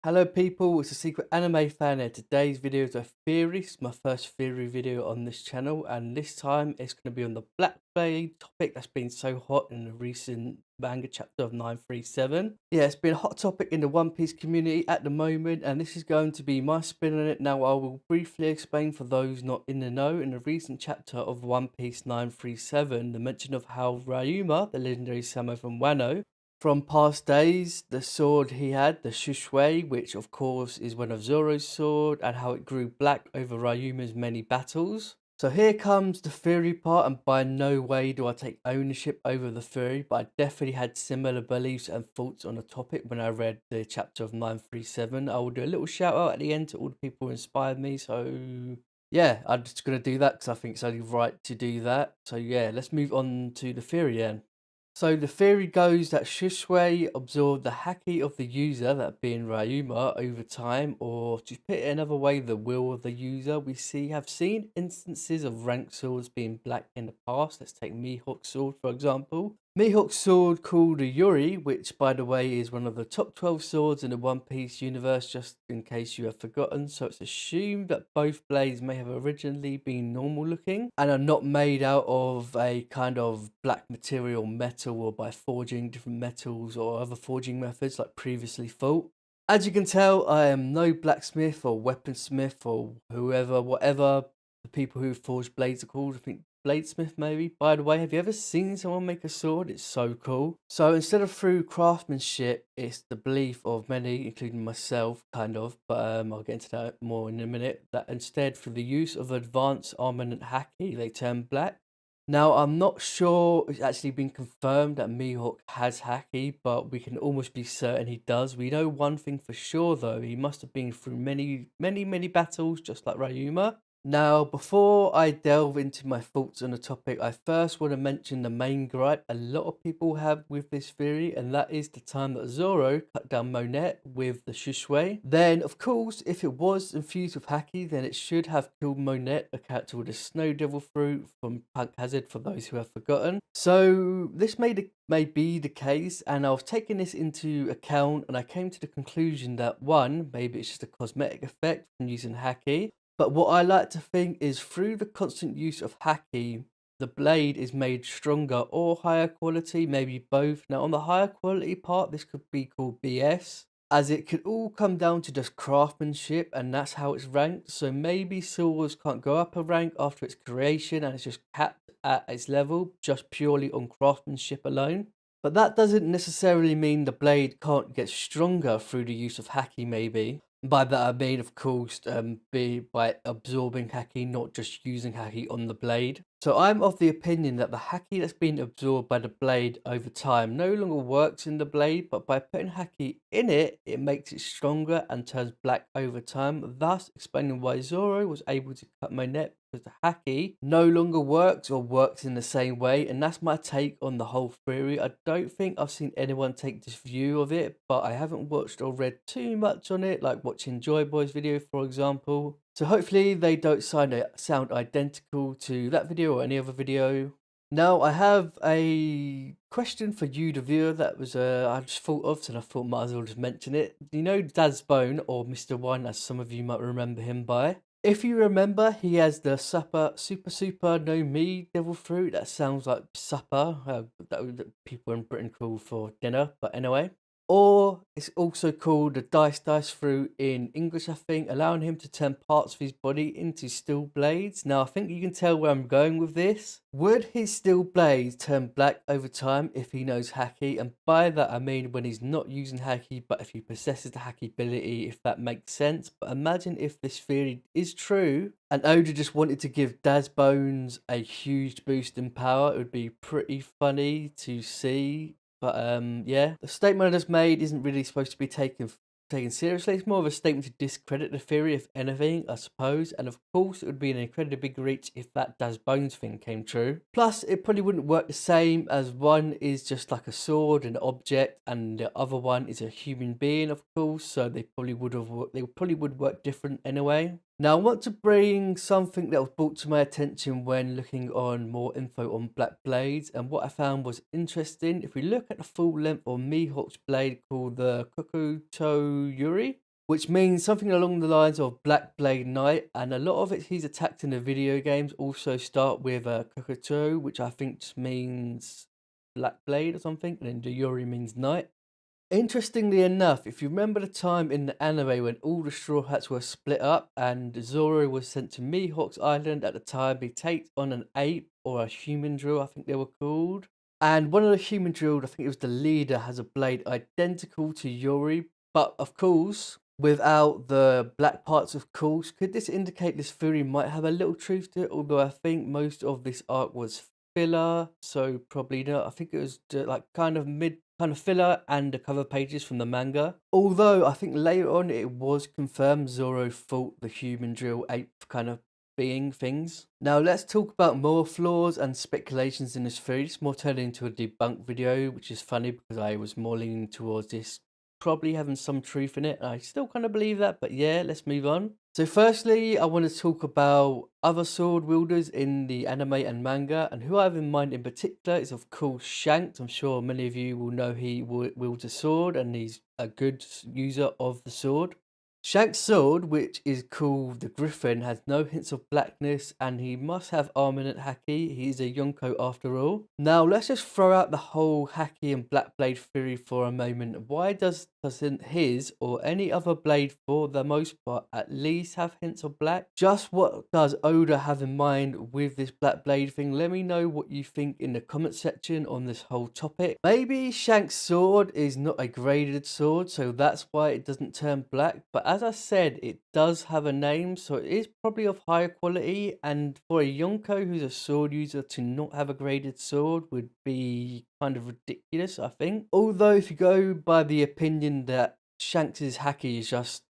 Hello people, it's a secret anime fan here. Today's video is a theory. It's my first theory video on this channel, and this time it's going to be on the Black Blade topic that's been so hot in the recent manga chapter of 937. Yeah, it's been a hot topic in the One Piece community at the moment, and this is going to be my spin on it. Now I will briefly explain for those not in the know. In the recent chapter of One Piece 937, the mention of how Ryuma, the legendary samurai from Wano, from past days, the sword he had, the Shusui, which of course is one of Zoro's sword, and how it grew black over Ryuma's many battles. So here comes the theory part, and by no way do I take ownership over the theory, but I definitely had similar beliefs and thoughts on the topic when I read the chapter of 937. I will do a little shout out at the end to all the people who inspired me, so yeah, I'm just going to do that because I think it's only right to do that. So yeah, let's move on to the theory then. So the theory goes that Shusui absorbed the haki of the user, that being Ryuma, over time, or to put it another way, the will of the user. We have seen instances of ranked swords being black in the past. Let's take Mihawk's sword for example. Mihawk's sword called a Yuri, which by the way is one of the top 12 swords in the One Piece universe, just in case you have forgotten. So it's assumed that both blades may have originally been normal looking and are not made out of a kind of black material metal or by forging different metals or other forging methods like previously thought. As you can tell, I am no blacksmith or weaponsmith or whatever the people who forge blades are called. I think bladesmith maybe. By the way, have you ever seen someone make a sword? It's so cool. So instead of through craftsmanship, it's the belief of many, including myself, kind of, but I'll get into that more in a minute, that instead through the use of advanced armament haki, they turn black. Now, I'm not sure it's actually been confirmed that Mihawk has Haki, but we can almost be certain he does. We know one thing for sure, though. He must have been through many battles, just like Ryuma. Now, before I delve into my thoughts on the topic, I first want to mention the main gripe a lot of people have with this theory, and that is the time that Zoro cut down Monet with the Shusui. Then, of course, if it was infused with Haki, then it should have killed Monet, a character with a Snow Devil fruit from Punk Hazard, for those who have forgotten. So, this may be the case, and I was taking this into account, and I came to the conclusion that one, maybe it's just a cosmetic effect from using Haki, but what I like to think is through the constant use of Haki, the blade is made stronger or higher quality, maybe both. Now, on the higher quality part, this could be called BS, as it could all come down to just craftsmanship, and that's how it's ranked. So maybe swords can't go up a rank after its creation, and it's just capped at its level, just purely on craftsmanship alone. But that doesn't necessarily mean the blade can't get stronger through the use of Haki, maybe. By that I mean, of course, be by absorbing Haki, not just using Haki on the blade. So I'm of the opinion that the Haki that's been absorbed by the blade over time no longer works in the blade, but by putting Haki in it, it makes it stronger and turns black over time, thus explaining why Zoro was able to cut Monet, because the Haki no longer works or works in the same way. And that's my take on the whole theory. I don't think I've seen anyone take this view of it, but I haven't watched or read too much on it, like watching Joy Boy's video for example. So hopefully they don't sound identical to that video or any other video. Now I have a question for you, the viewer, that was I just thought of, and I thought might as well just mention it. You know Daz Bone, or Mr. One, as some of you might remember him by. If you remember, he has the super no me devil fruit. That sounds like supper. That people in Britain call for dinner, but anyway. Or it's also called the dice fruit in English, I think, allowing him to turn parts of his body into steel blades. Now, I think you can tell where I'm going with this. Would his steel blades turn black over time if he knows Haki? And by that, I mean when he's not using Haki, but if he possesses the Haki ability, if that makes sense. But imagine if this theory is true and Oda just wanted to give Daz Bones a huge boost in power. It would be pretty funny to see. But yeah, the statement I just made isn't really supposed to be taken seriously. It's more of a statement to discredit the theory, if anything, I suppose. And of course, it would be an incredibly big reach if that Daz Bones thing came true. Plus, it probably wouldn't work the same, as one is just like a sword, an object, and the other one is a human being, of course. So they probably would work different anyway. Now, I want to bring something that was brought to my attention when looking on more info on Black Blades, and what I found was interesting. If we look at the full length of Mihawk's blade called the Kokuto Yuri, which means something along the lines of Black Blade Knight, and a lot of it he's attacked in the video games also start with Kokoto, which I think just means Black Blade or something, and then the Yori means Knight. Interestingly enough, if you remember the time in the anime when all the Straw Hats were split up and Zoro was sent to Mihawk's Island at the time, he takes on an ape or a human drill, I think they were called. And one of the human drilled, I think it was the leader, has a blade identical to Yori, but of course, without the black parts, of course. Could this indicate this theory might have a little truth to it? Although I think most of this arc was filler, so probably not. I think it was like kind of filler and the cover pages from the manga. Although I think later on it was confirmed Zoro fought the human drill ape kind of being things. Now let's talk about more flaws and speculations in this theory. It's more turned into a debunk video, which is funny because I was more leaning towards this probably having some truth in it. I still kind of believe that, but yeah, let's move on. So firstly, I want to talk about other sword wielders in the anime and manga, and who I have in mind in particular is of course Shanks. I'm sure many of you will know he wields a sword and he's a good user of the sword. Shank's sword, which is called the Griffin, has no hints of blackness and he must have armament Haki. He is a Yonko after all. Now, let's just throw out the whole Haki and Black Blade theory for a moment. Why doesn't his or any other blade, for the most part, at least have hints of black? Just what does Oda have in mind with this Black Blade thing? Let me know what you think in the comment section on this whole topic. Maybe Shank's sword is not a graded sword, so that's why it doesn't turn black, but as I said, it does have a name, so it is probably of higher quality. And for a Yonko who's a sword user to not have a graded sword would be kind of ridiculous, I think. Although, if you go by the opinion that Shanks's Haki is just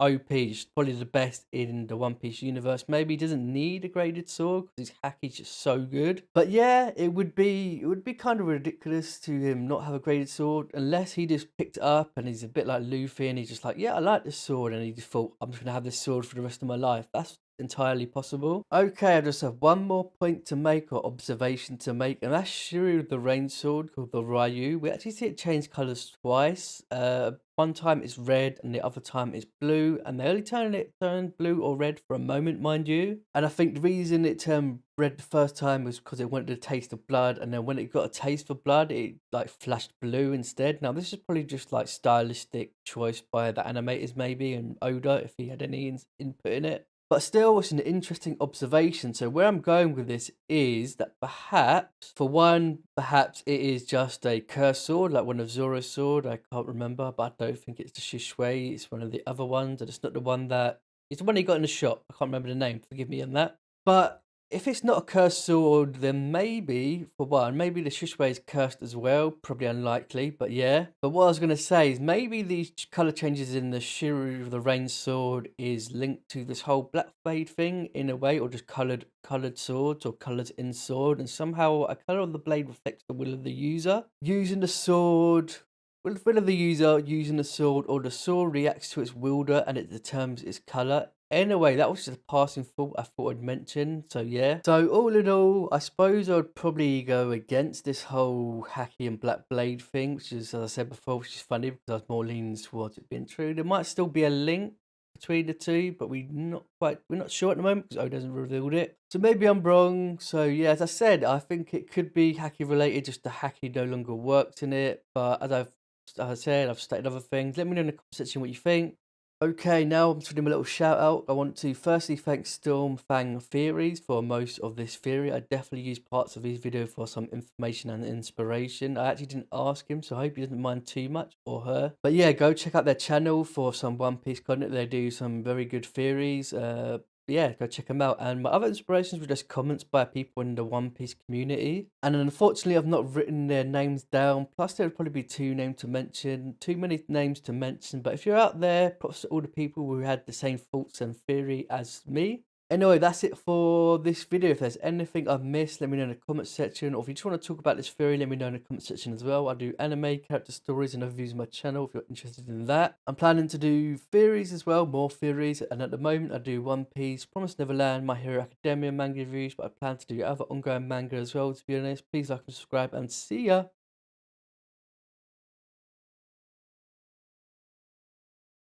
OP, just probably the best in the One Piece universe. Maybe he doesn't need a graded sword because his Haki's just so good. But yeah, it would be kind of ridiculous to him not have a graded sword unless he just picked it up and he's a bit like Luffy and he's just like, yeah, I like this sword, and he just thought, I'm just gonna have this sword for the rest of my life. That's entirely possible. Okay, I just have one more point to make or observation to make, and that's Shiryu the rain sword called the Ryu. We actually see it change colours twice. One time it's red and the other time it's blue, and they only turned blue or red for a moment, mind you. And I think the reason it turned red the first time was because it wanted a taste of blood, and then when it got a taste for blood, it like flashed blue instead. Now this is probably just like stylistic choice by the animators maybe, and Oda if he had any input in it. But still, it's an interesting observation. So where I'm going with this is that perhaps, for one, perhaps it is just a cursed sword, like one of Zoro's sword. I can't remember, but I don't think it's the Shusui. It's one of the other ones, and it's not the one that... It's the one he got in the shop. I can't remember the name. Forgive me on that. But if it's not a cursed sword, then maybe, for one, maybe the Shusui is cursed as well. Probably unlikely, but yeah. But what I was going to say is maybe these colour changes in the Shiryu, the rain sword, is linked to this whole Black Blade thing in a way, or just coloured swords or colours in sword. And somehow a colour of the blade reflects the will of the user. Using the sword... Will of the user using the sword, or the sword reacts to its wielder and it determines its colour. Anyway, that was just a passing thought I thought I'd mention. So yeah. So all in all, I suppose I'd probably go against this whole Haki and Black Blade thing, which is, as I said before, which is funny because I was more leaning towards it being true. There might still be a link between the two, but we're not sure at the moment because Oda hasn't revealed it. So maybe I'm wrong. So yeah, as I said, I think it could be Haki related, just the Haki no longer works in it. But as I said, I've stated other things. Let me know in the comment section what you think. Okay, now I'm just doing a little shout out. I want to firstly thank Stormfang Theories for most of this theory. I definitely used parts of his video for some information and inspiration. I actually didn't ask him, so I hope he doesn't mind too much, or her. But yeah, go check out their channel for some One Piece content. They do some very good theories. Yeah, go check them out. And my other inspirations were just comments by people in the One Piece community. And unfortunately, I've not written their names down. Plus, there would probably be too many names to mention. But if you're out there, props to all the people who had the same thoughts and theory as me. Anyway, that's it for this video. If there's anything I've missed, let me know in the comment section. Or if you just want to talk about this theory, let me know in the comment section as well. I do anime, character stories, and overviews on my channel if you're interested in that. I'm planning to do theories as well, more theories. And at the moment, I do One Piece, Promised Neverland, My Hero Academia manga reviews. But I plan to do other ongoing manga as well, to be honest. Please like and subscribe, and see ya!